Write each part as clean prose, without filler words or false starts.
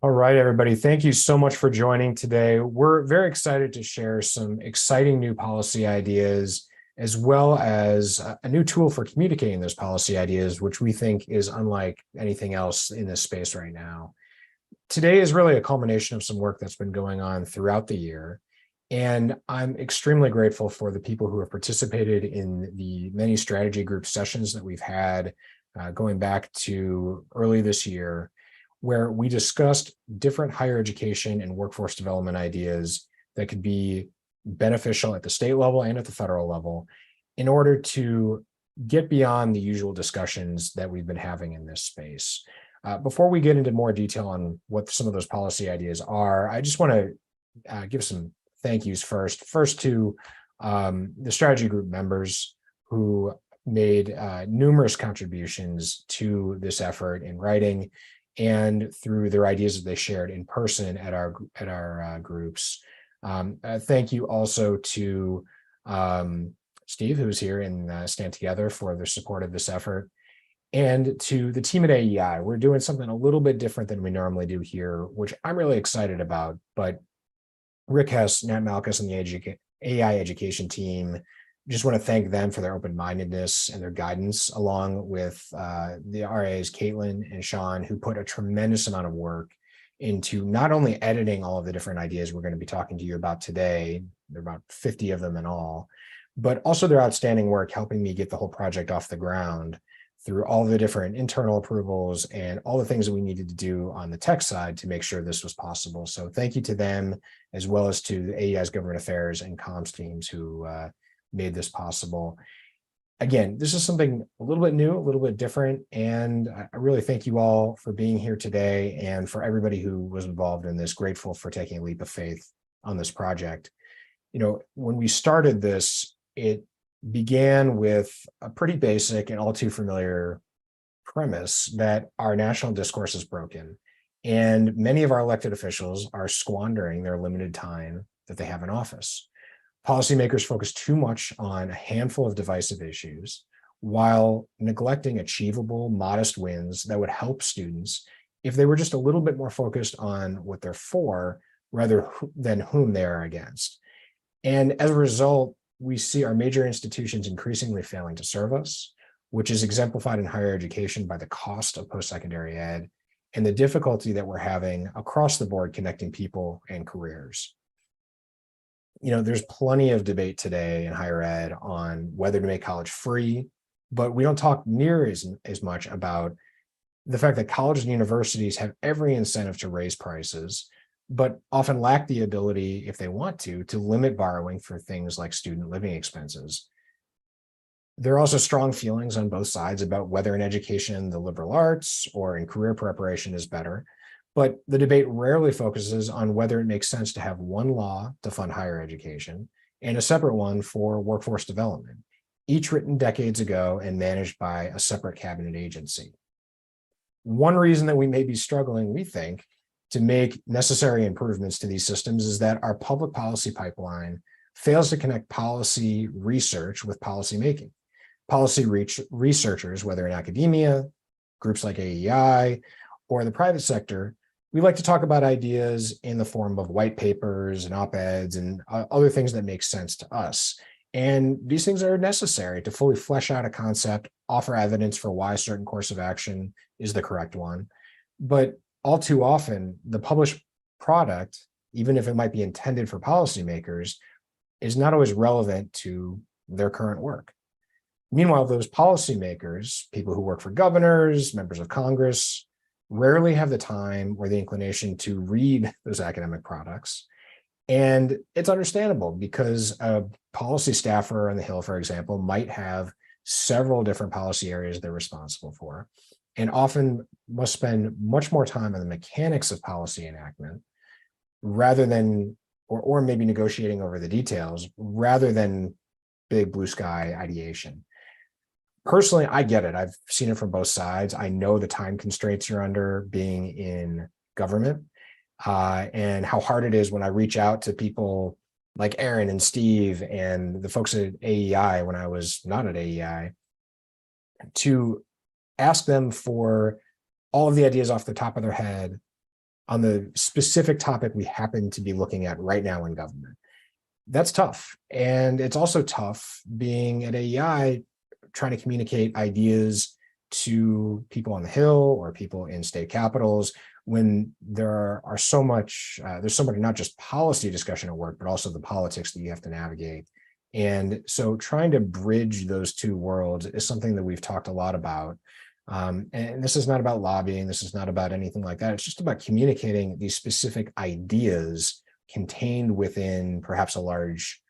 All right, everybody. Thank you so much for joining today. We're very excited to share some exciting new policy ideas, as well as a new tool for communicating those policy ideas, which we think is unlike anything else in this space right now. Today is really a culmination of some work that's been going on throughout the year. And I'm extremely grateful for the people who have participated in the many strategy group sessions that we've had going back to early this year, where we discussed different higher education and workforce development ideas that could be beneficial at the state level and at the federal level in order to get beyond the usual discussions that we've been having in this space. Before we get into more detail on what some of those policy ideas are, I just want to give some thank yous first to the strategy group members who made numerous contributions to this effort in writing and through their ideas that they shared in person at our groups. Thank you also to Steve, who's here in Stand Together, for their support of this effort, and to the team at AEI. We're doing something a little bit different than we normally do here, which I'm really excited about. But Rick Hess, Nat Malkus, and the AI education team, just want to thank them for their open-mindedness and their guidance, along with the RAs, Caitlin and Sean, who put a tremendous amount of work into not only editing all of the different ideas we're going to be talking to you about today, there are about 50 of them in all, but also their outstanding work helping me get the whole project off the ground through all the different internal approvals and all the things that we needed to do on the tech side to make sure this was possible. So thank you to them, as well as to the AEI's government affairs and comms teams who made this possible. Again, this is something a little bit new, a little bit different, and I really thank you all for being here today, and for everybody who was involved in this. Grateful for taking a leap of faith on this project. You know, when we started this, it began with a pretty basic and all too familiar premise that our national discourse is broken, and many of our elected officials are squandering their limited time that they have in office. Policymakers focus too much on a handful of divisive issues while neglecting achievable, modest wins that would help students if they were just a little bit more focused on what they're for rather than whom they are against. And as a result, we see our major institutions increasingly failing to serve us, which is exemplified in higher education by the cost of post-secondary ed and the difficulty that we're having across the board connecting people and careers. You know, there's plenty of debate today in higher ed on whether to make college free, but we don't talk near as much about the fact that colleges and universities have every incentive to raise prices, but often lack the ability, if they want to limit borrowing for things like student living expenses. There are also strong feelings on both sides about whether an education in the liberal arts or in career preparation is better. But the debate rarely focuses on whether it makes sense to have one law to fund higher education and a separate one for workforce development, each written decades ago and managed by a separate cabinet agency. One reason that we may be struggling, we think, to make necessary improvements to these systems is that our public policy pipeline fails to connect policy research with policy making. Policy researchers, whether in academia, groups like AEI, or the private sector, we like to talk about ideas in the form of white papers and op-eds and other things that make sense to us. And these things are necessary to fully flesh out a concept, offer evidence for why a certain course of action is the correct one. But all too often, the published product, even if it might be intended for policymakers, is not always relevant to their current work. Meanwhile, those policymakers, people who work for governors, members of Congress, rarely have the time or the inclination to read those academic products. And it's understandable because a policy staffer on the Hill, for example, might have several different policy areas they're responsible for, and often must spend much more time on the mechanics of policy enactment rather than, or maybe negotiating over the details, rather than big blue sky ideation. Personally, I get it. I've seen it from both sides. I know the time constraints you're under being in government, and how hard it is when I reach out to people like Aaron and Steve and the folks at AEI when I was not at AEI to ask them for all of the ideas off the top of their head on the specific topic we happen to be looking at right now in government. That's tough. And it's also tough being at AEI, trying to communicate ideas to people on the Hill or people in state capitals when there's so much, not just policy discussion at work, but also the politics that you have to navigate. And so trying to bridge those two worlds is something that we've talked a lot about. And this is not about lobbying. This is not about anything like that. It's just about communicating these specific ideas contained within perhaps a large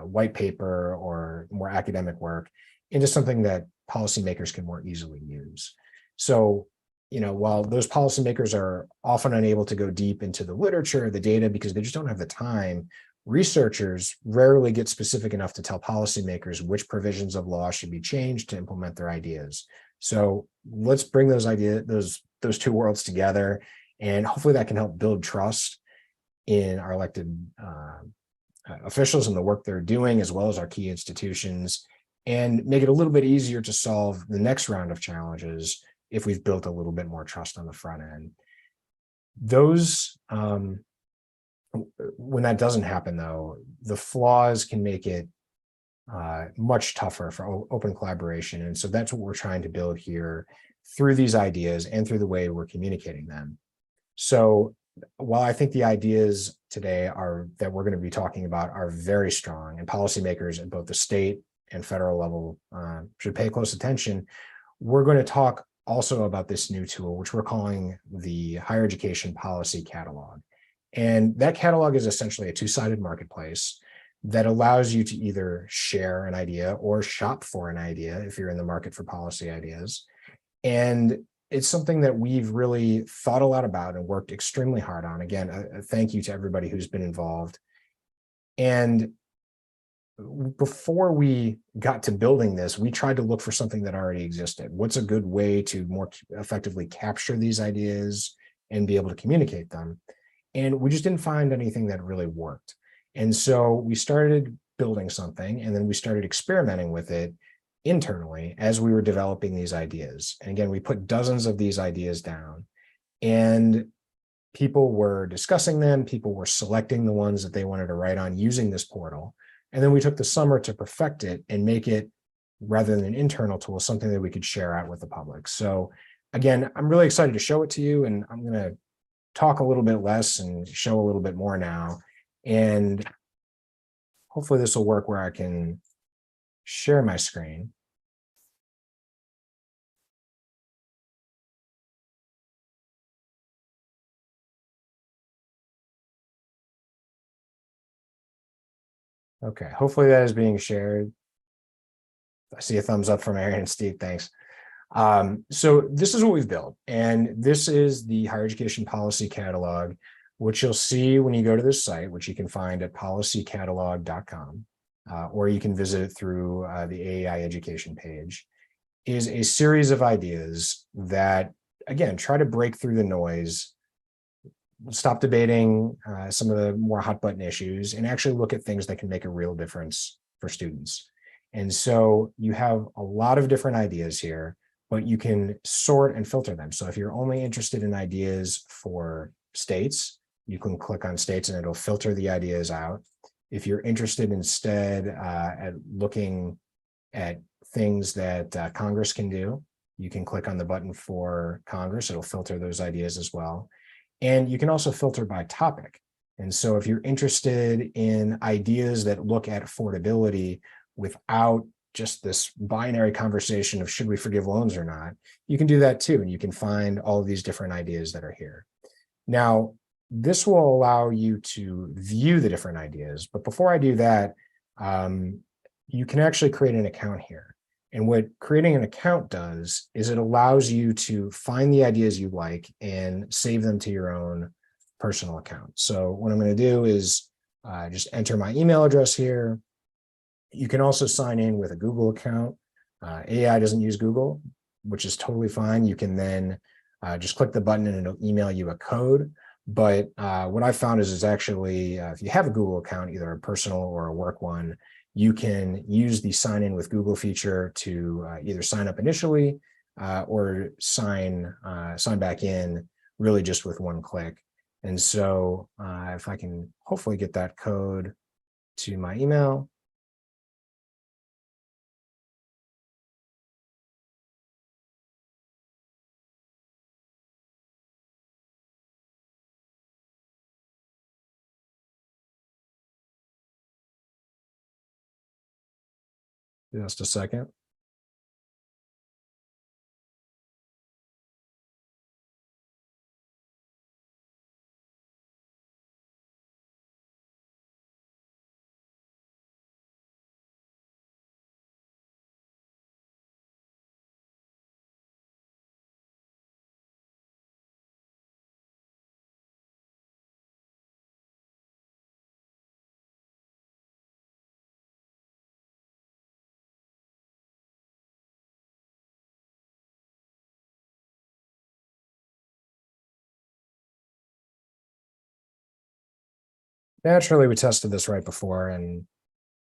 white paper or more academic work into something that policymakers can more easily use. So, while those policymakers are often unable to go deep into the literature, the data, because they just don't have the time, researchers rarely get specific enough to tell policymakers which provisions of law should be changed to implement their ideas. So let's bring those those two worlds together, and hopefully that can help build trust in our elected officials and the work they're doing, as well as our key institutions, and make it a little bit easier to solve the next round of challenges if we've built a little bit more trust on the front end. Those, when that doesn't happen, though, the flaws can make it much tougher for open collaboration. And so that's what we're trying to build here through these ideas and through the way we're communicating them. So while I think the ideas today that we're going to be talking about are very strong, and policymakers at both the state and federal level should pay close attention, we're going to talk also about this new tool, which we're calling the Higher Education Policy Catalog. And that catalog is essentially a two-sided marketplace that allows you to either share an idea or shop for an idea if you're in the market for policy ideas. And it's something that we've really thought a lot about and worked extremely hard on. Again, a thank you to everybody who's been involved. And before we got to building this, we tried to look for something that already existed. What's a good way to more effectively capture these ideas and be able to communicate them? And we just didn't find anything that really worked. And so we started building something, and then we started experimenting with it internally as we were developing these ideas. And again, we put dozens of these ideas down, and people were discussing them. People were selecting the ones that they wanted to write on using this portal. And then we took the summer to perfect it and make it, rather than an internal tool, something that we could share out with the public. So again, I'm really excited to show it to you, and I'm going to talk a little bit less and show a little bit more now. And hopefully this will work where I can share my screen. Okay, hopefully that is being shared. I see a thumbs up from Aaron and Steve, thanks. So this is what we've built, and this is the Higher Education Policy Catalog, which you'll see when you go to this site, which you can find at policycatalog.com, or you can visit it through the AEI education page, is a series of ideas that, again, try to break through the noise, stop debating some of the more hot button issues, and actually look at things that can make a real difference for students. And so you have a lot of different ideas here, but you can sort and filter them. So if you're only interested in ideas for states, you can click on states and it'll filter the ideas out. If you're interested instead at looking at things that Congress can do, you can click on the button for Congress. It'll filter those ideas as well. And you can also filter by topic. And so if you're interested in ideas that look at affordability without just this binary conversation of should we forgive loans or not, you can do that too. And you can find all of these different ideas that are here. Now, this will allow you to view the different ideas. But before I do that, you can actually create an account here. And what creating an account does is it allows you to find the ideas you like and save them to your own personal account. So what I'm going to do is just enter my email address here. You can also sign in with a Google account. AI doesn't use Google, which is totally fine. You can then just click the button and it'll email you a code. But what I found is actually, if you have a Google account, either a personal or a work one, you can use the sign in with Google feature to either sign up initially or sign back in really just with one click. And so if I can hopefully get that code to my email. Just a second. Naturally, we tested this right before and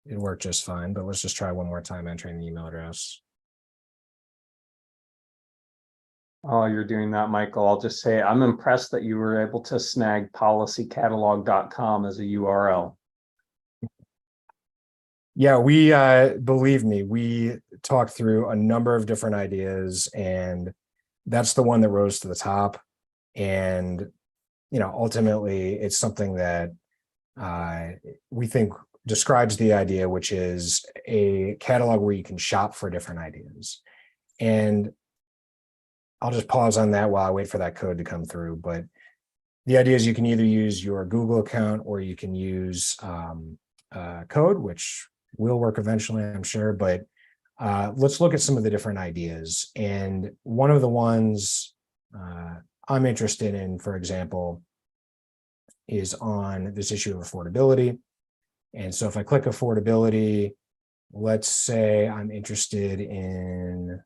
it worked just fine, but let's just try one more time entering the email address. While you're doing that, Michael, I'll just say I'm impressed that you were able to snag policycatalog.com as a URL. Yeah, we believe me, we talked through a number of different ideas, and that's the one that rose to the top. And ultimately, it's something that we think describes the idea, which is a catalog where you can shop for different ideas. And I'll just pause on that while I wait for that code to come through. But the idea is you can either use your Google account or you can use code, which will work eventually, I'm sure. But let's look at some of the different ideas. And one of the ones I'm interested in, for example, is on this issue of affordability. And so if I click affordability, let's say I'm interested in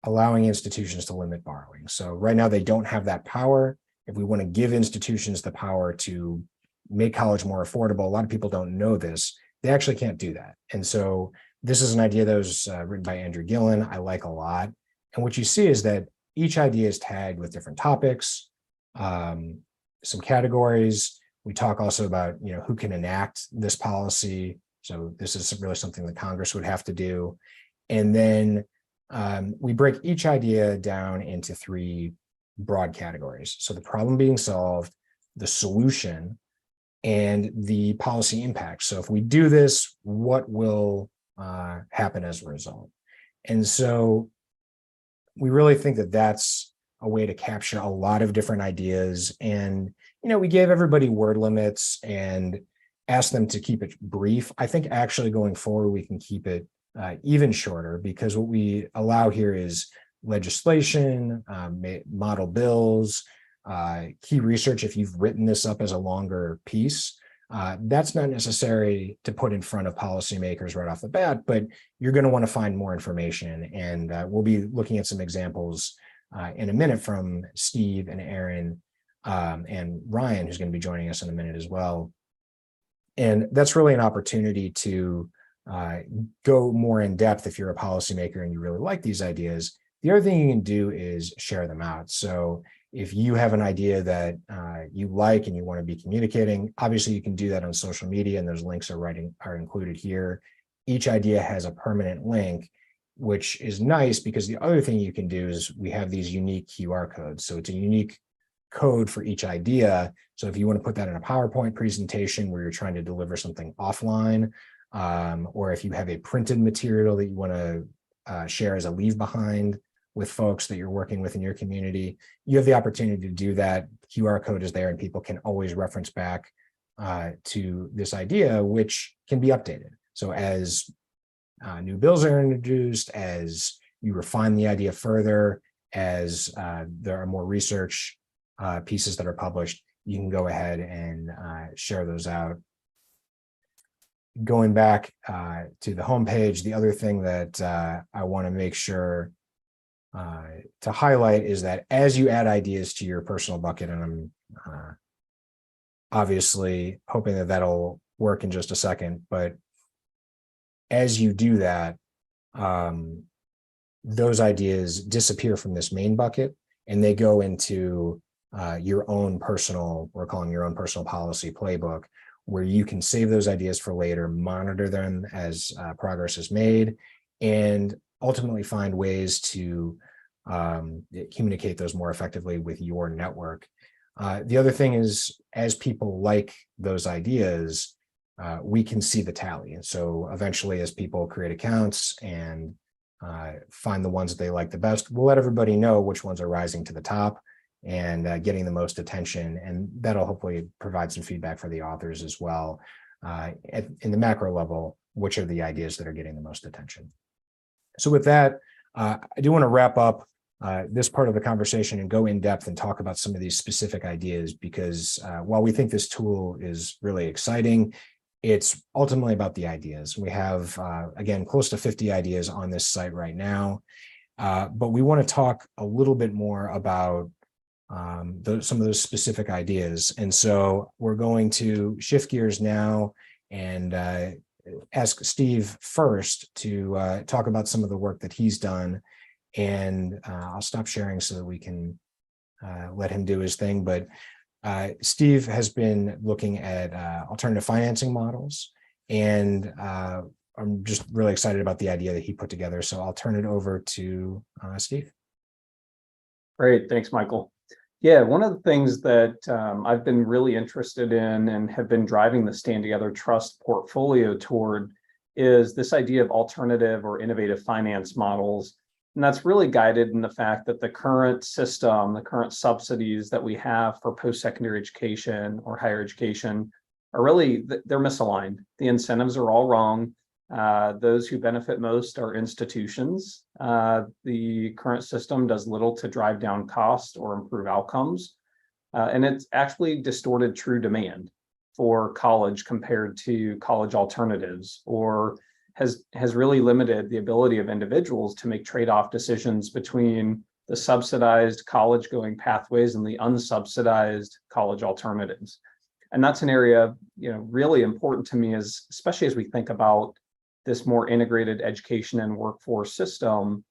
allowing institutions to limit borrowing. So right now they don't have that power. If we want to give institutions the power to make college more affordable, a lot of people don't know this. They actually can't do that. And so this is an idea that was written by Andrew Gillen. I like a lot. And what you see is that each idea is tagged with different topics, some categories. We talk also about, who can enact this policy. So this is really something that Congress would have to do. And then we break each idea down into 3 broad categories. So the problem being solved, the solution, and the policy impact. So if we do this, what will happen as a result? And so we really think that that's a way to capture a lot of different ideas. And, we gave everybody word limits and asked them to keep it brief. I think actually going forward, we can keep it even shorter, because what we allow here is legislation, model bills, key research. If you've written this up as a longer piece, that's not necessary to put in front of policymakers right off the bat, but you're going to want to find more information. And we'll be looking at some examples in a minute from Steve and Aaron and Ryan, who's going to be joining us in a minute as well. And that's really an opportunity to go more in depth if you're a policymaker and you really like these ideas. The other thing you can do is share them out. So if you have an idea that you like and you want to be communicating, obviously you can do that on social media, and those links are included here. Each idea has a permanent link, which is nice, because the other thing you can do is we have these unique QR codes. So it's a unique code for each idea. So if you want to put that in a PowerPoint presentation where you're trying to deliver something offline, or if you have a printed material that you want to share as a leave behind with folks that you're working with in your community, you have the opportunity to do that. QR code is there, and people can always reference back to this idea, which can be updated. So as new bills are introduced, as you refine the idea further, as there are more research pieces that are published, you can go ahead and share those out. Going back to the homepage, the other thing that I want to make sure to highlight is that as you add ideas to your personal bucket, and I'm obviously hoping that that'll work in just a second, but as you do that, those ideas disappear from this main bucket, and they go into your own personal, we're calling your own personal policy playbook, where you can save those ideas for later, monitor them as progress is made, and ultimately find ways to communicate those more effectively with your network. The other thing is, as people like those ideas, we can see the tally. And so eventually, as people create accounts and find the ones that they like the best, we'll let everybody know which ones are rising to the top and getting the most attention. And that'll hopefully provide some feedback for the authors as well. In the macro level, which are the ideas that are getting the most attention. So with that, I do want to wrap up this part of the conversation and go in depth and talk about some of these specific ideas, because while we think this tool is really exciting, it's ultimately about the ideas. We have, again, close to 50 ideas on this site right now, but we want to talk a little bit more about some of those specific ideas. And so we're going to shift gears now and ask Steve first to talk about some of the work that he's done. And I'll stop sharing so that we can let him do his thing. But Steve has been looking at alternative financing models, and I'm just really excited about the idea that he put together. So I'll turn it over to Steve. Great, thanks, Michael. Yeah, one of the things that I've been really interested in and have been driving the Stand Together Trust portfolio toward is this idea of alternative or innovative finance models. And that's really guided in the fact that the current system, the current subsidies that we have for post-secondary education or higher education are really, they're misaligned. The incentives are all wrong. Those who benefit most are institutions. The current system does little to drive down cost or improve outcomes. And it's actually distorted true demand for college compared to college alternatives, or has really limited the ability of individuals to make trade-off decisions between the subsidized college-going pathways and the unsubsidized college alternatives. And that's an area, really important to me, is especially as we think about this more integrated education and workforce system.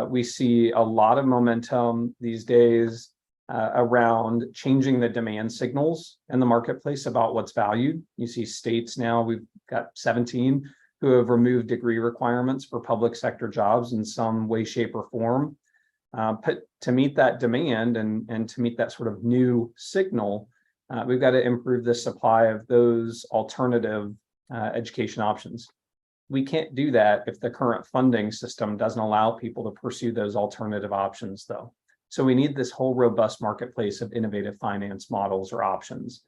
We see a lot of momentum these days around changing the demand signals in the marketplace about what's valued. You see states now, we've got 17 who have removed degree requirements for public sector jobs in some way, shape, or form. But to meet that demand and to meet that sort of new signal, we've got to improve the supply of those alternative education options. We can't do that if the current funding system doesn't allow people to pursue those alternative options, though. So we need this whole robust marketplace of innovative finance models or options.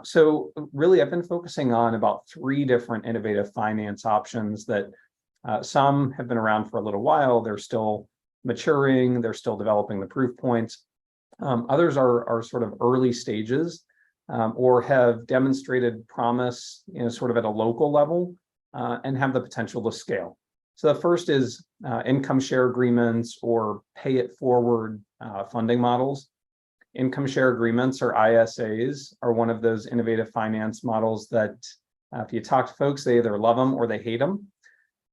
So really, I've been focusing on about 3 different innovative finance options that some have been around for a little while. They're still maturing. They're still developing the proof points. Others are sort of early stages or have demonstrated promise, sort of at a local level and have the potential to scale. So the first is income share agreements or pay it forward funding models. Income share agreements, or ISAs, are one of those innovative finance models that if you talk to folks, they either love them or they hate them.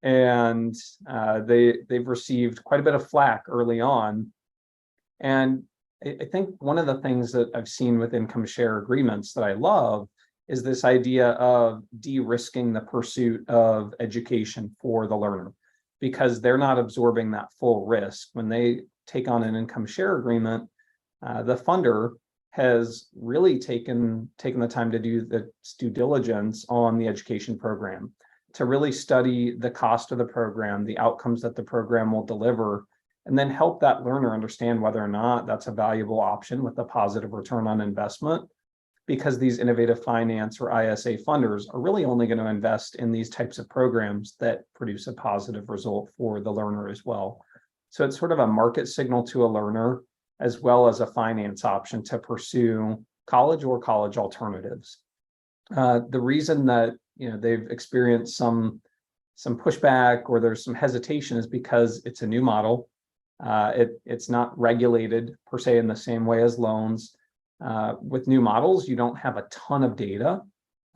And they've received quite a bit of flack early on. And I think one of the things that I've seen with income share agreements that I love is this idea of de-risking the pursuit of education for the learner, because they're not absorbing that full risk. When they take on an income share agreement, the funder has really taken the time to do the due diligence on the education program, to really study the cost of the program, the outcomes that the program will deliver, and then help that learner understand whether or not that's a valuable option with a positive return on investment. Because these innovative finance or ISA funders are really only going to invest in these types of programs that produce a positive result for the learner as well. So it's sort of a market signal to a learner, as well as a finance option to pursue college or college alternatives. The reason that they've experienced some pushback or there's some hesitation is because it's a new model. It's not regulated per se in the same way as loans. With new models, you don't have a ton of data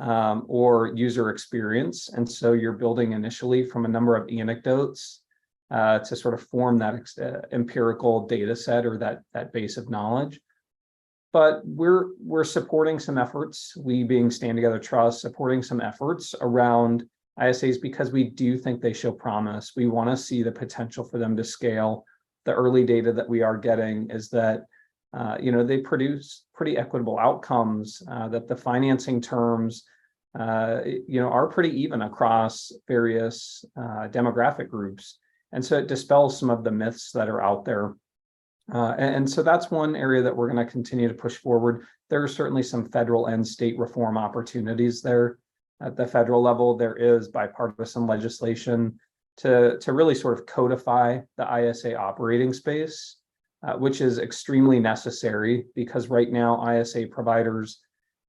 or user experience, and so you're building initially from a number of anecdotes to sort of form that empirical data set or that base of knowledge. But we're supporting some efforts, we being Stand Together Trust, supporting some efforts around ISAs because we do think they show promise. We want to see the potential for them to scale. The early data that we are getting is that they produce pretty equitable outcomes, that the financing terms are pretty even across various demographic groups. And so it dispels some of the myths that are out there. And so that's one area that we're going to continue to push forward. There are certainly some federal and state reform opportunities there. At the federal level, there is bipartisan legislation to really sort of codify the ISA operating space, which is extremely necessary because right now ISA providers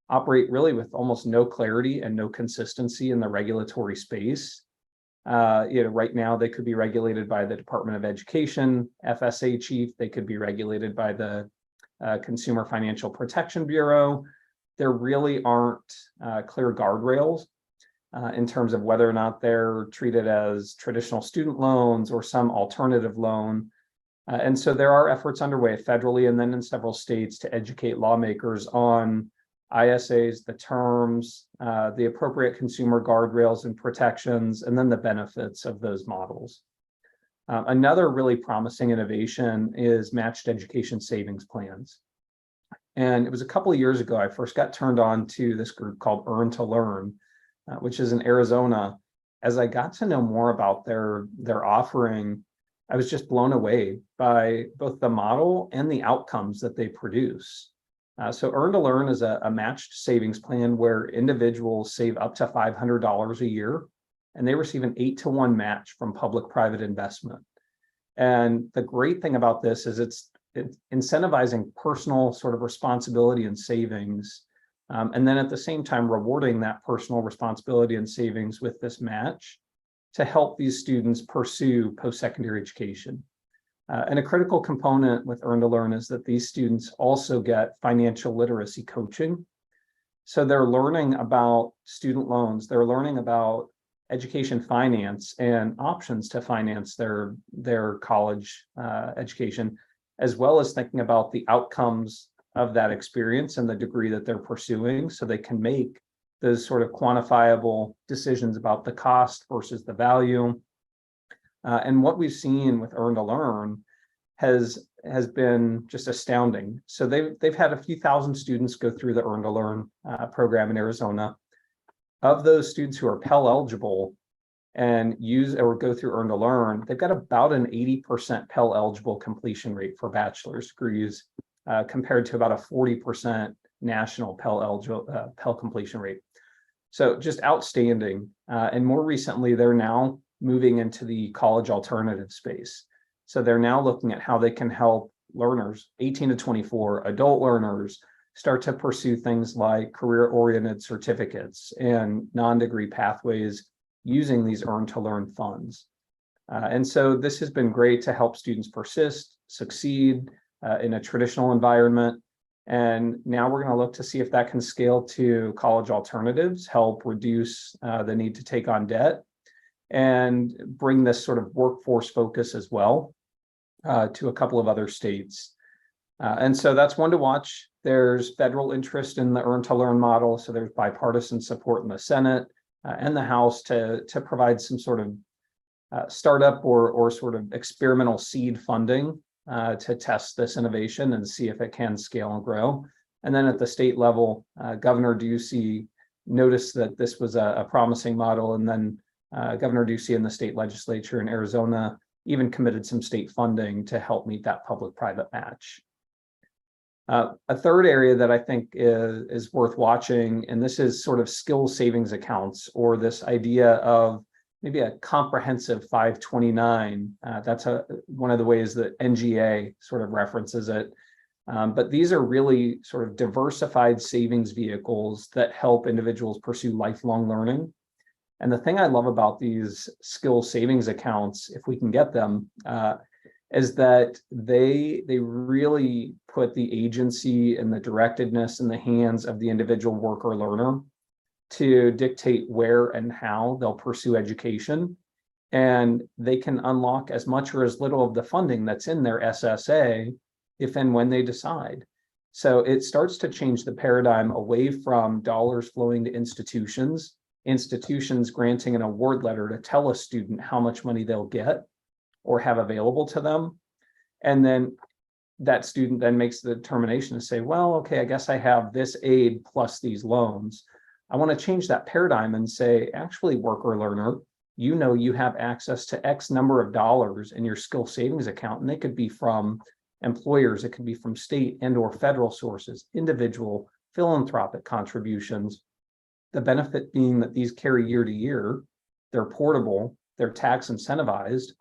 operate really with almost no clarity and no consistency in the regulatory space. Right now they could be regulated by the Department of Education, FSA chief. They could be regulated by the Consumer Financial Protection Bureau. There really aren't clear guardrails in terms of whether or not they're treated as traditional student loans or some alternative loan. And so there are efforts underway federally and then in several states to educate lawmakers on ISAs, the terms, the appropriate consumer guardrails and protections, and then the benefits of those models. Another really promising innovation is matched education savings plans. And it was a couple of years ago, I first got turned on to this group called Earn to Learn, which is in Arizona. As I got to know more about their offering, I was just blown away by both the model and the outcomes that they produce. So Earn to Learn is a matched savings plan where individuals save up to $500 a year, and they receive an 8-to-1 match from public-private investment. And the great thing about this is it's incentivizing personal sort of responsibility and savings, and then at the same time rewarding that personal responsibility and savings with this match to help these students pursue post-secondary education. And a critical component with Earn to Learn is that these students also get financial literacy coaching. So they're learning about student loans, they're learning about education finance and options to finance their college education, as well as thinking about the outcomes of that experience and the degree that they're pursuing so they can make those sort of quantifiable decisions about the cost versus the value. And what we've seen with Earn to Learn has been just astounding. So they've had a few thousand students go through the Earn to Learn program in Arizona. Of those students who are Pell eligible and use or go through Earn to Learn, they've got about an 80% Pell eligible completion rate for bachelor's degrees, compared to about a 40% national Pell completion rate. So just outstanding. And more recently, they're now moving into the college alternative space. So they're now looking at how they can help learners, 18 to 24, adult learners, start to pursue things like career-oriented certificates and non-degree pathways using these Earn to Learn funds. And so this has been great to help students persist, succeed in a traditional environment. And now we're going to look to see if that can scale to college alternatives, help reduce the need to take on debt, and bring this sort of workforce focus as well to a couple of other states. And so that's one to watch. There's federal interest in the Earn to Learn model. So there's bipartisan support in the Senate and the House to provide some sort of startup or sort of experimental seed funding to test this innovation and see if it can scale and grow. And then at the state level, Governor Ducey noticed that this was a promising model, and then Governor Ducey and the state legislature in Arizona even committed some state funding to help meet that public-private match. A third area that I think is worth watching, and this is sort of skill savings accounts, or this idea of maybe a comprehensive 529. That's one of the ways that NGA sort of references it. But these are really sort of diversified savings vehicles that help individuals pursue lifelong learning. And the thing I love about these skill savings accounts, if we can get them, is that they really put the agency and the directedness in the hands of the individual worker learner to dictate where and how they'll pursue education. and they can unlock as much or as little of the funding that's in their SSA if and when they decide. So it starts to change the paradigm away from dollars flowing to institutions granting an award letter to tell a student how much money they'll get or have available to them. And then that student then makes the determination to say, well, okay, I guess I have this aid plus these loans. I want to change that paradigm and say, actually, worker learner, you know, you have access to X number of dollars in your skill savings account, and they could be from employers, it could be from state and or federal sources, individual philanthropic contributions. The benefit being that these carry year to year, they're portable, they're tax incentivized.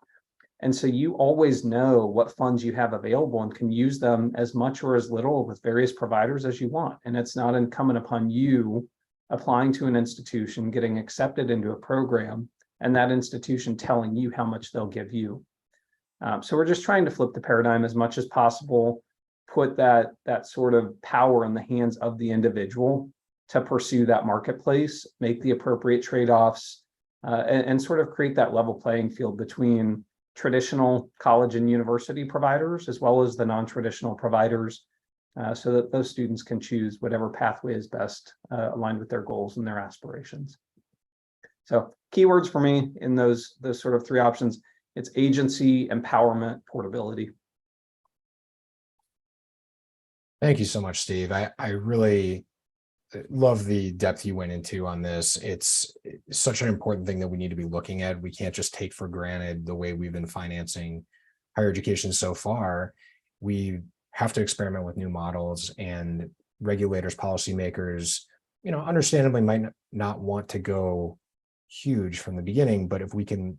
And so you always know what funds you have available and can use them as much or as little with various providers as you want. And it's not incumbent upon you applying to an institution, getting accepted into a program, and that institution telling you how much they'll give you. So we're just trying to flip the paradigm as much as possible, put that sort of power in the hands of the individual to pursue that marketplace, make the appropriate trade-offs, and sort of create that level playing field between traditional college and university providers, as well as the non-traditional providers, so that those students can choose whatever pathway is best aligned with their goals and their aspirations. So keywords for me in those sort of three options, it's agency, empowerment, portability. Thank you so much, Steve. I really love the depth you went into on this. It's such an important thing that we need to be looking at. We can't just take for granted the way we've been financing higher education so far. We have to experiment with new models, and regulators, policymakers, understandably might not want to go huge from the beginning, but if we can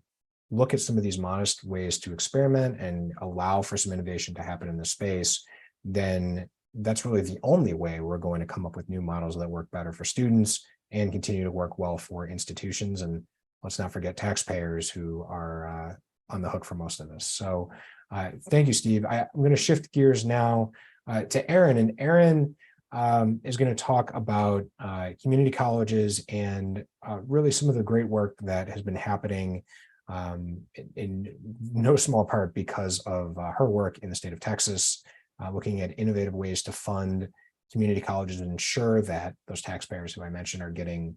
look at some of these modest ways to experiment and allow for some innovation to happen in the space, then that's really the only way we're going to come up with new models that work better for students and continue to work well for institutions. And let's not forget taxpayers who are on the hook for most of this. So thank you, Steve. I'm going to shift gears now to Aaron, and Aaron is going to talk about community colleges and really some of the great work that has been happening in no small part because of her work in the state of Texas, looking at innovative ways to fund community colleges and ensure that those taxpayers who I mentioned are getting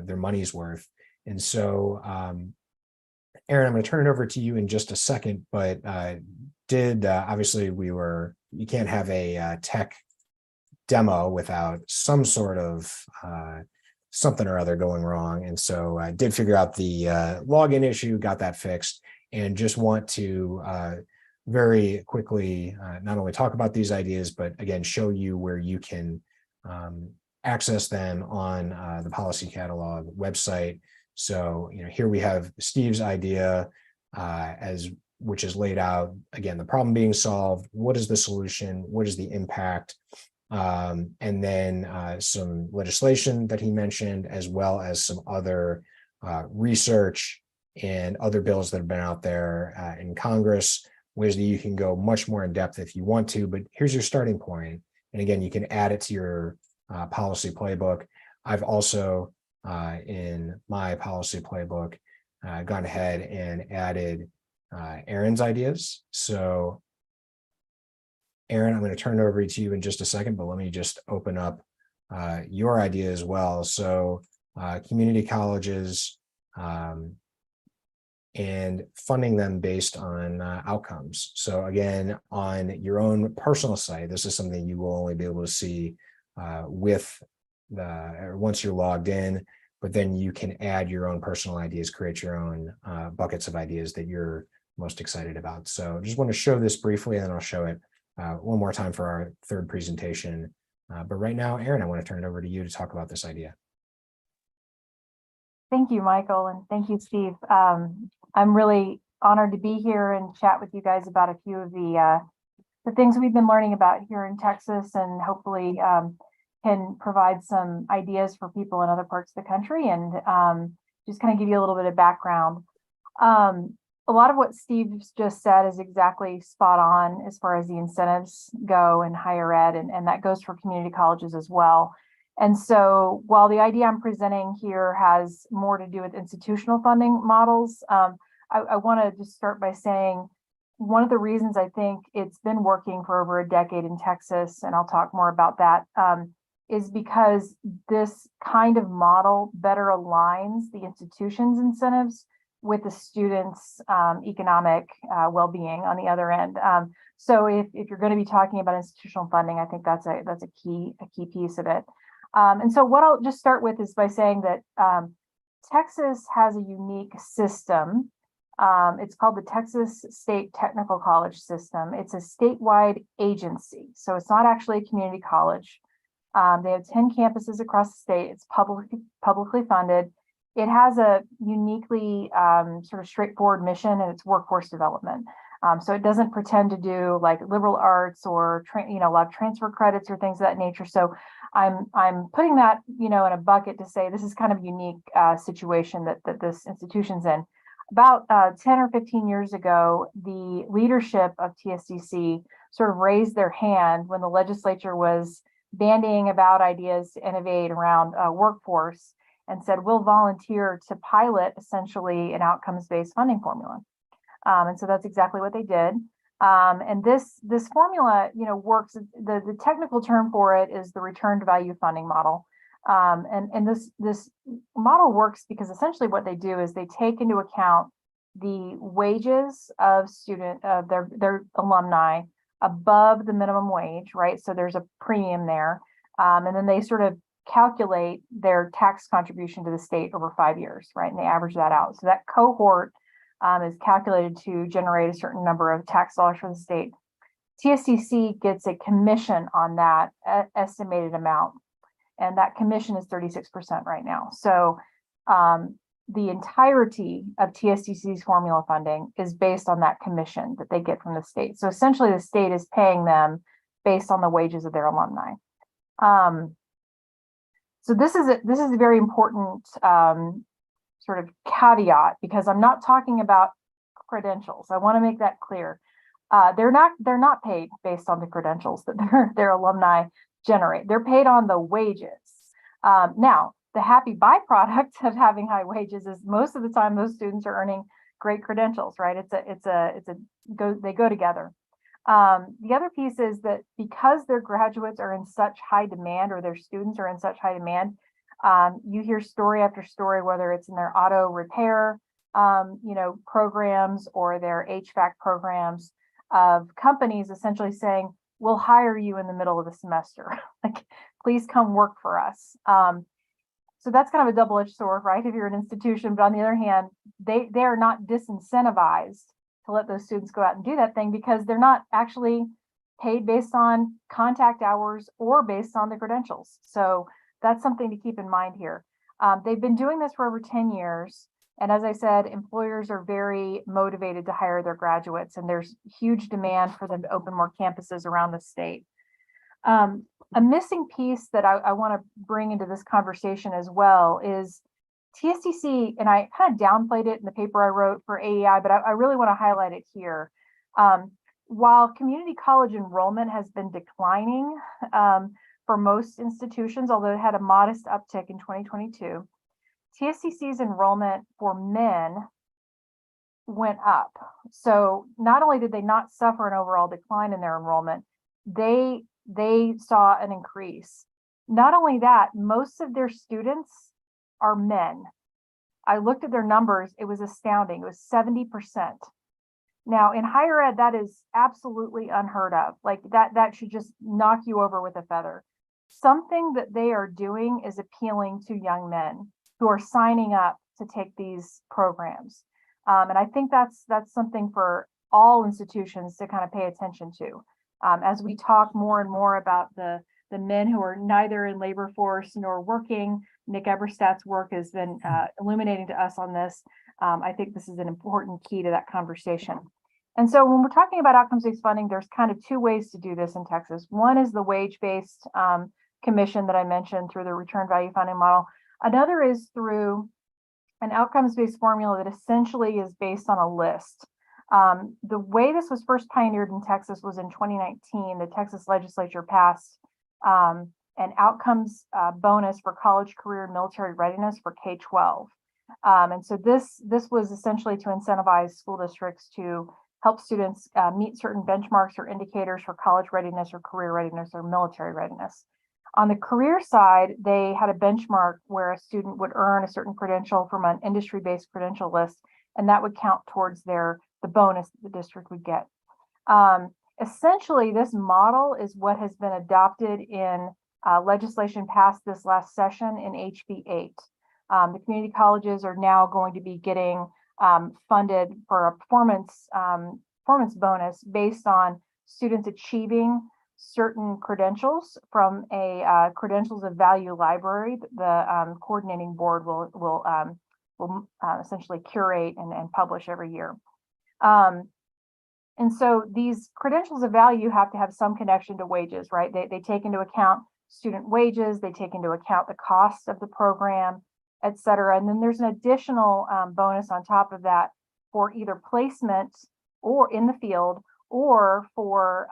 their money's worth. And so, Aaron, I'm going to turn it over to you in just a second, but obviously you can't have a tech demo without some sort of something or other going wrong. And so I did figure out the login issue, got that fixed, and just want to very quickly not only talk about these ideas, but again, show you where you can access them on the policy catalog website. So, here we have Steve's idea which is laid out, again, the problem being solved, what is the solution, what is the impact, and then some legislation that he mentioned, as well as some other research and other bills that have been out there in Congress, ways that you can go much more in depth if you want to, but here's your starting point. And again, you can add it to your policy playbook. I've also, in my policy playbook, gone ahead and added Aaron's ideas. So Aaron, I'm going to turn it over to you in just a second, but let me just open up your idea as well. So community colleges, and funding them based on outcomes. So again, on your own personal site, this is something you will only be able to see once you're logged in, but then you can add your own personal ideas, create your own buckets of ideas that you're most excited about. So just want to show this briefly, and then I'll show it one more time for our third presentation. But right now, Aaron, I want to turn it over to you to talk about this idea. Thank you, Michael, and thank you, Steve. I'm really honored to be here and chat with you guys about a few of the things we've been learning about here in Texas, and hopefully can provide some ideas for people in other parts of the country, and just kind of give you a little bit of background. A lot of what Steve just said is exactly spot on as far as the incentives go in higher ed, and that goes for community colleges as well. And so while the idea I'm presenting here has more to do with institutional funding models, I want to just start by saying one of the reasons I think it's been working for over a decade in Texas, and I'll talk more about that, is because this kind of model better aligns the institution's incentives with the students' economic well-being on the other end. So if you're going to be talking about institutional funding, I think that's a key piece of it. And so what I'll just start with is by saying that Texas has a unique system. It's called the Texas State Technical College System. It's a statewide agency, so it's not actually a community college. They have 10 campuses across the state. It's publicly funded. It has a uniquely sort of straightforward mission, and it's workforce development. So it doesn't pretend to do like liberal arts or a lot of transfer credits or things of that nature. So I'm putting that in a bucket to say this is kind of a unique situation that this institution's in. About 10 or 15 years ago, the leadership of TSDC sort of raised their hand when the legislature was bandying about ideas to innovate around workforce, and said, we'll volunteer to pilot essentially an outcomes-based funding formula. And so that's exactly what they did. And this formula, works. The technical term for it is the return to value funding model. And this model works because essentially what they do is they take into account the wages of their alumni above the minimum wage, right? So there's a premium there. And then they sort of calculate their tax contribution to the state over 5 years, right? And they average that out. So that cohort is calculated to generate a certain number of tax dollars for the state. TSDC gets a commission on that estimated amount, and that commission is 36% right now. So the entirety of TSDC's formula funding is based on that commission that they get from the state. So essentially the state is paying them based on the wages of their alumni. So this is a very important sort of caveat, because I'm not talking about credentials. I want to make that clear. They're not paid based on the credentials that their alumni generate. They're paid on the wages. Now, the happy byproduct of having high wages is most of the time those students are earning great credentials, right? They go together. The other piece is that because their graduates are in such high demand, or their students are in such high demand, you hear story after story, whether it's in their auto repair, programs, or their HVAC programs, of companies essentially saying, we'll hire you in the middle of the semester. Like, please come work for us. So that's kind of a double-edged sword, right? If you're an institution, but on the other hand, they are not disincentivized to let those students go out and do that thing, because they're not actually paid based on contact hours or based on the credentials. So that's something to keep in mind here. They've been doing this for over 10 years. And as I said, employers are very motivated to hire their graduates, and there's huge demand for them to open more campuses around the state. A missing piece that I want to bring into this conversation as well is TSDC, and I kind of downplayed it in the paper I wrote for AEI, but I really want to highlight it here. While community college enrollment has been declining for most institutions, although it had a modest uptick in 2022, TSDC's enrollment for men went up. So not only did they not suffer an overall decline in their enrollment, they saw an increase. Not only that, most of their students are men. I looked at their numbers, it was astounding. It was 70%. Now in higher ed, that is absolutely unheard of. Like that should just knock you over with a feather. Something that they are doing is appealing to young men who are signing up to take these programs. And I think that's something for all institutions to kind of pay attention to. As we talk more and more about the men who are neither in labor force nor working, Nick Eberstadt's work has been illuminating to us on this. I think this is an important key to that conversation. And so when we're talking about outcomes-based funding, there's kind of two ways to do this in Texas. One is the wage-based commission that I mentioned through the return value funding model. Another is through an outcomes-based formula that essentially is based on a list. The way this was first pioneered in Texas was in 2019. The Texas legislature passed an outcomes bonus for college, career, and military readiness for K-12. And so this was essentially to incentivize school districts to help students meet certain benchmarks or indicators for college readiness or career readiness or military readiness. On the career side, they had a benchmark where a student would earn a certain credential from an industry-based credential list, and that would count towards the bonus the district would get. Essentially, this model is what has been adopted in legislation passed this last session in HB 8. The community colleges are now going to be getting funded for a performance bonus based on students achieving certain credentials from a credentials of value library. The coordinating board will essentially curate and publish every year. And so these credentials of value have to have some connection to wages, right? They take into account student wages, they take into account the cost of the program, et cetera. And then there's an additional bonus on top of that for either placement or in the field or for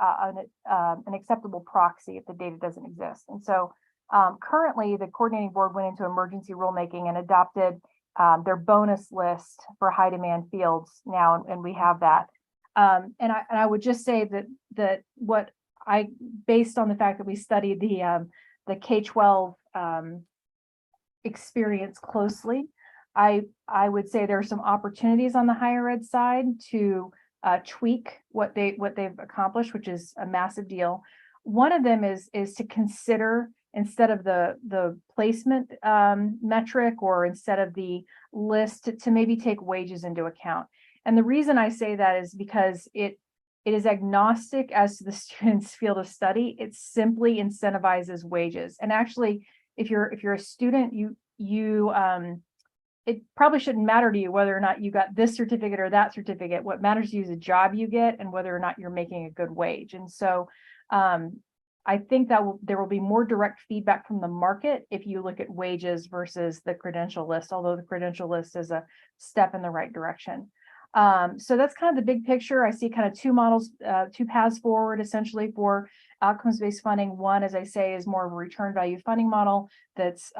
an acceptable proxy if the data doesn't exist. And so currently the coordinating board went into emergency rulemaking and adopted their bonus list for high demand fields now, and we have that. And I would just say that what I, based on the fact that we studied the K-12 experience closely, I would say there are some opportunities on the higher ed side to tweak what they've accomplished, which is a massive deal. One of them is to consider, instead of the placement metric or instead of the list, to maybe take wages into account. And the reason I say that is because it is agnostic as to the student's field of study. It simply incentivizes wages. And actually, if you're a student, it probably shouldn't matter to you whether or not you got this certificate or that certificate. What matters to you is the job you get and whether or not you're making a good wage. And so I think that there will be more direct feedback from the market if you look at wages versus the credential list, although the credential list is a step in the right direction. So that's kind of the big picture. I see kind of two models, two paths forward essentially for outcomes-based funding. One, as I say, is more of a return value funding model that's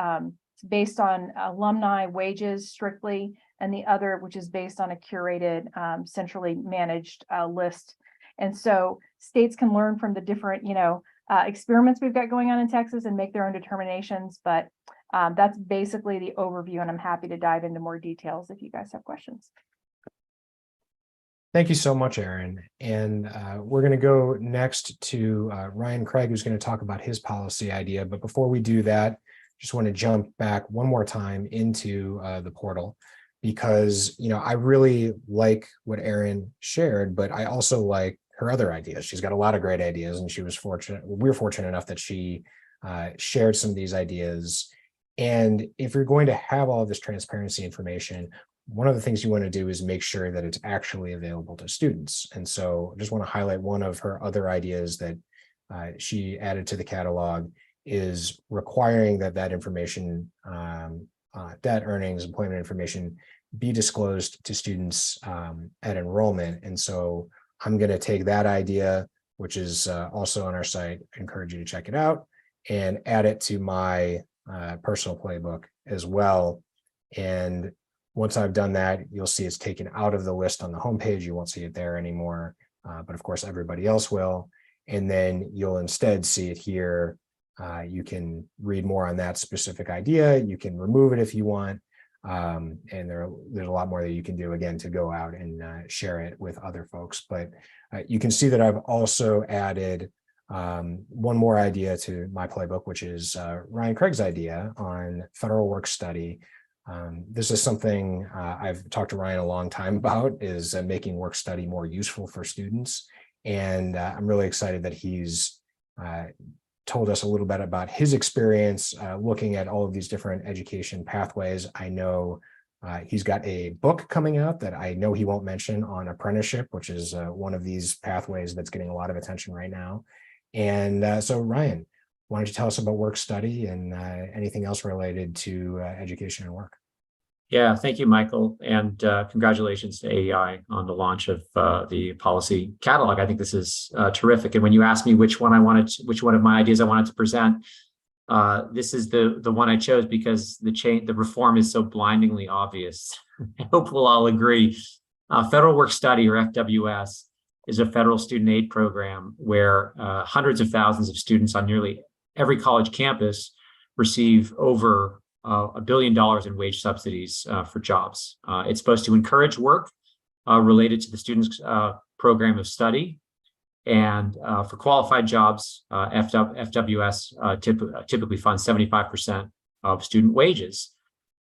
based on alumni wages strictly, and the other, which is based on a curated, centrally managed list. And so states can learn from the different, experiments we've got going on in Texas and make their own determinations. But that's basically the overview, and I'm happy to dive into more details if you guys have questions. Thank you so much, Erin. And we're going to go next to Ryan Craig, who's going to talk about his policy idea. But before we do that, just want to jump back one more time into the portal, because I really like what Erin shared, but I also like her other ideas. She's got a lot of great ideas, and we're fortunate enough that she shared some of these ideas. And if you're going to have all of this transparency information, one of the things you want to do is make sure that it's actually available to students. And so I just want to highlight one of her other ideas that she added to the catalog is requiring that information, debt earnings, employment information, be disclosed to students at enrollment. And so I'm going to take that idea, which is also on our site, encourage you to check it out, and add it to my personal playbook as well. And once I've done that, you'll see it's taken out of the list on the homepage. You won't see it there anymore, but of course everybody else will. And then you'll instead see it here. You can read more on that specific idea. You can remove it if you want. And there's a lot more that you can do, again, to go out and share it with other folks. But you can see that I've also added one more idea to my playbook, which is Ryan Craig's idea on federal work study. This is something I've talked to Ryan a long time about, is making work study more useful for students. And I'm really excited that he's told us a little bit about his experience looking at all of these different education pathways. I know he's got a book coming out that I know he won't mention on apprenticeship, which is one of these pathways that's getting a lot of attention right now. And so Ryan, why don't you tell us about work study and anything else related to education and work? Yeah, thank you, Michael. And congratulations to AEI on the launch of the policy catalog. I think this is terrific. And when you asked me which one of my ideas I wanted to present, This is the one I chose because the reform is so blindingly obvious. I hope we'll all agree. Federal Work Study, or FWS, is a federal student aid program where hundreds of thousands of students on nearly every college campus receive over $1 billion in wage subsidies for jobs. It's supposed to encourage work related to the student's program of study. And for qualified jobs, FWS typically funds 75% of student wages,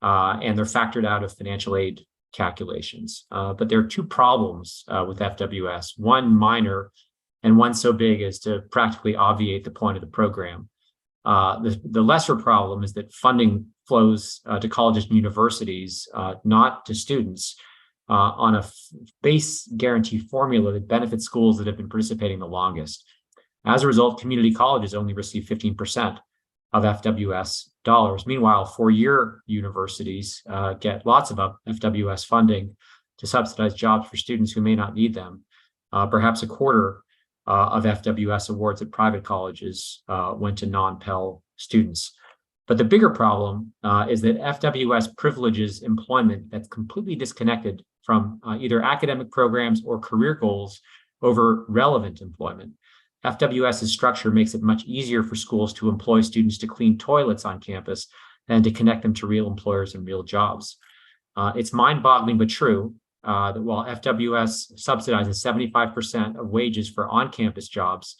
and they're factored out of financial aid calculations. But there are two problems with FWS, one minor and one so big as to practically obviate the point of the program. The lesser problem is that funding flows to colleges and universities, not to students, on a base guarantee formula that benefits schools that have been participating the longest. As a result, community colleges only receive 15% of FWS dollars. Meanwhile, four-year universities get lots of FWS funding to subsidize jobs for students who may not need them. Perhaps a quarter of FWS awards at private colleges went to non-Pell students. But the bigger problem is that FWS privileges employment that's completely disconnected from either academic programs or career goals over relevant employment. FWS's structure makes it much easier for schools to employ students to clean toilets on campus than to connect them to real employers and real jobs. It's mind-boggling but true that while FWS subsidizes 75% of wages for on-campus jobs,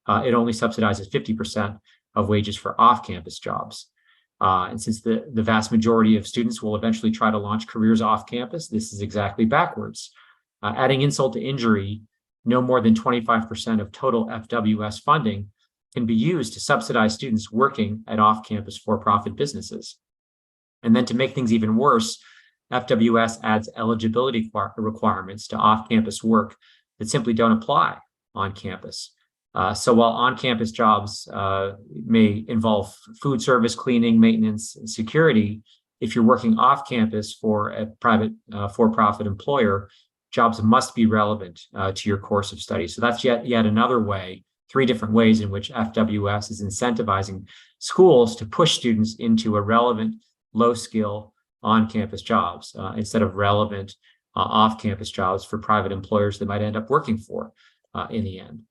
it only subsidizes 50% of wages for off-campus jobs. And since the vast majority of students will eventually try to launch careers off campus, this is exactly backwards. Adding insult to injury, no more than 25% of total FWS funding can be used to subsidize students working at off-campus for-profit businesses. And then to make things even worse, FWS adds eligibility requirements to off-campus work that simply don't apply on campus. So while on-campus jobs may involve food service, cleaning, maintenance, and security, if you're working off-campus for a private for-profit employer, jobs must be relevant to your course of study. So that's yet another way, 3 different ways in which FWS is incentivizing schools to push students into a relevant, low-skill on-campus jobs instead of relevant off-campus jobs for private employers that might end up working for in the end.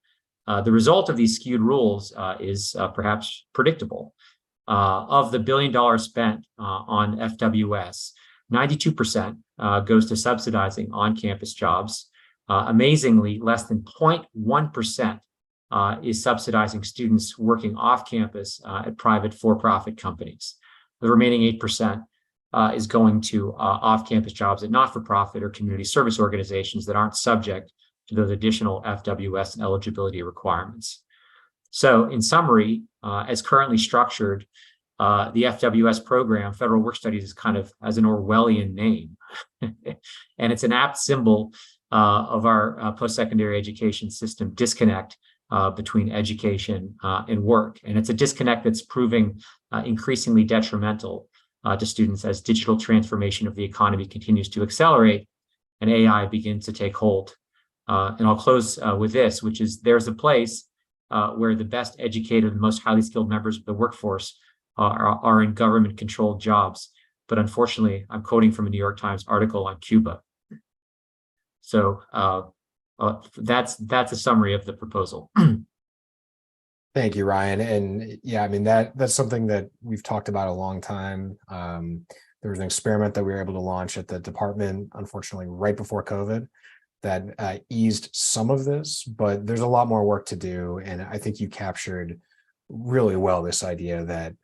The result of these skewed rules is perhaps predictable. Of the $1 billion spent on FWS, 92% goes to subsidizing on-campus jobs. Amazingly, less than 0.1% is subsidizing students working off-campus at private for-profit companies. The remaining 8% is going to off-campus jobs at not-for-profit or community service organizations that aren't subject to those additional FWS eligibility requirements. So in summary, as currently structured, the FWS program, Federal Work Studies, is kind of has an Orwellian name. And it's an apt symbol of our post-secondary education system disconnect between education and work. And it's a disconnect that's proving increasingly detrimental to students as digital transformation of the economy continues to accelerate and AI begins to take hold. And I'll close with this, which is there's a place where the best educated and most highly skilled members of the workforce are in government-controlled jobs. But unfortunately, I'm quoting from a New York Times article on Cuba. So that's a summary of the proposal. Thank you, Ryan. And yeah, I mean, that's something that we've talked about a long time. There was an experiment that we were able to launch at the department, unfortunately, right before COVID, that eased some of this, but there's a lot more work to do. And I think you captured really well this idea that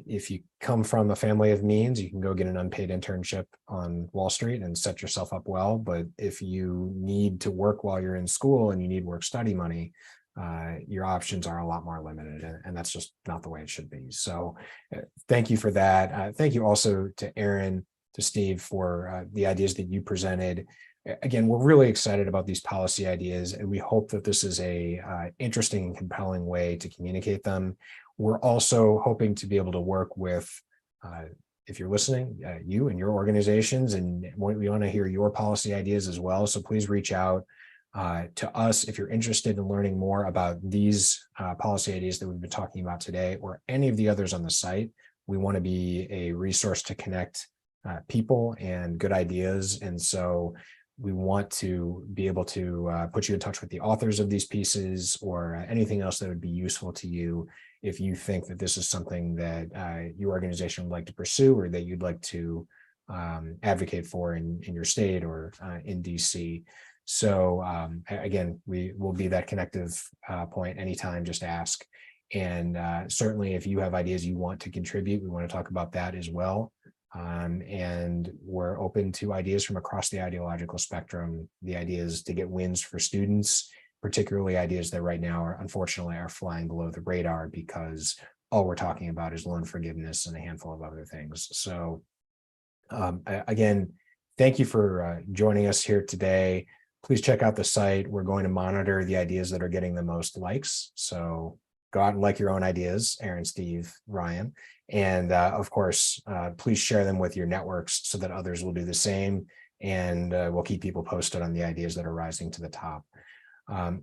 if you come from a family of means, you can go get an unpaid internship on Wall Street and set yourself up well. But if you need to work while you're in school and you need work study money, your options are a lot more limited, and that's just not the way it should be. So thank you for that. Thank you also to Aaron, to Steve, for the ideas that you presented. Again, we're really excited about these policy ideas, and we hope that this is a interesting and compelling way to communicate them. We're also hoping to be able to work with, if you're listening, you and your organizations, and we want to hear your policy ideas as well. So please reach out. To us, if you're interested in learning more about these policy ideas that we've been talking about today, or any of the others on the site, we want to be a resource to connect people and good ideas. And so we want to be able to put you in touch with the authors of these pieces, or anything else that would be useful to you if you think that this is something that your organization would like to pursue, or that you'd like to advocate for in your state or in DC. So again, we will be that connective point anytime, just ask. And certainly if you have ideas you want to contribute, we want to talk about that as well. And we're open to ideas from across the ideological spectrum, the ideas to get wins for students, particularly ideas that right now are unfortunately are flying below the radar because all we're talking about is loan forgiveness and a handful of other things. So again, thank you for joining us here today. Please check out the site. We're going to monitor the ideas that are getting the most likes. So go out and like your own ideas, Aaron, Steve, Ryan. And of course, please share them with your networks so that others will do the same. And we'll keep people posted on the ideas that are rising to the top.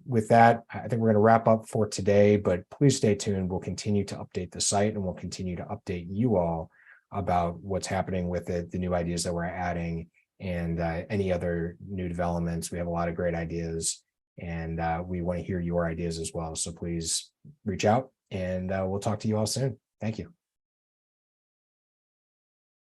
With that, I think we're going to wrap up for today, but please stay tuned. We'll continue to update the site, and we'll continue to update you all about what's happening with it, the new ideas that we're adding, and any other new developments. We have a lot of great ideas, and we want to hear your ideas as well. So please reach out, and we'll talk to you all soon. Thank you.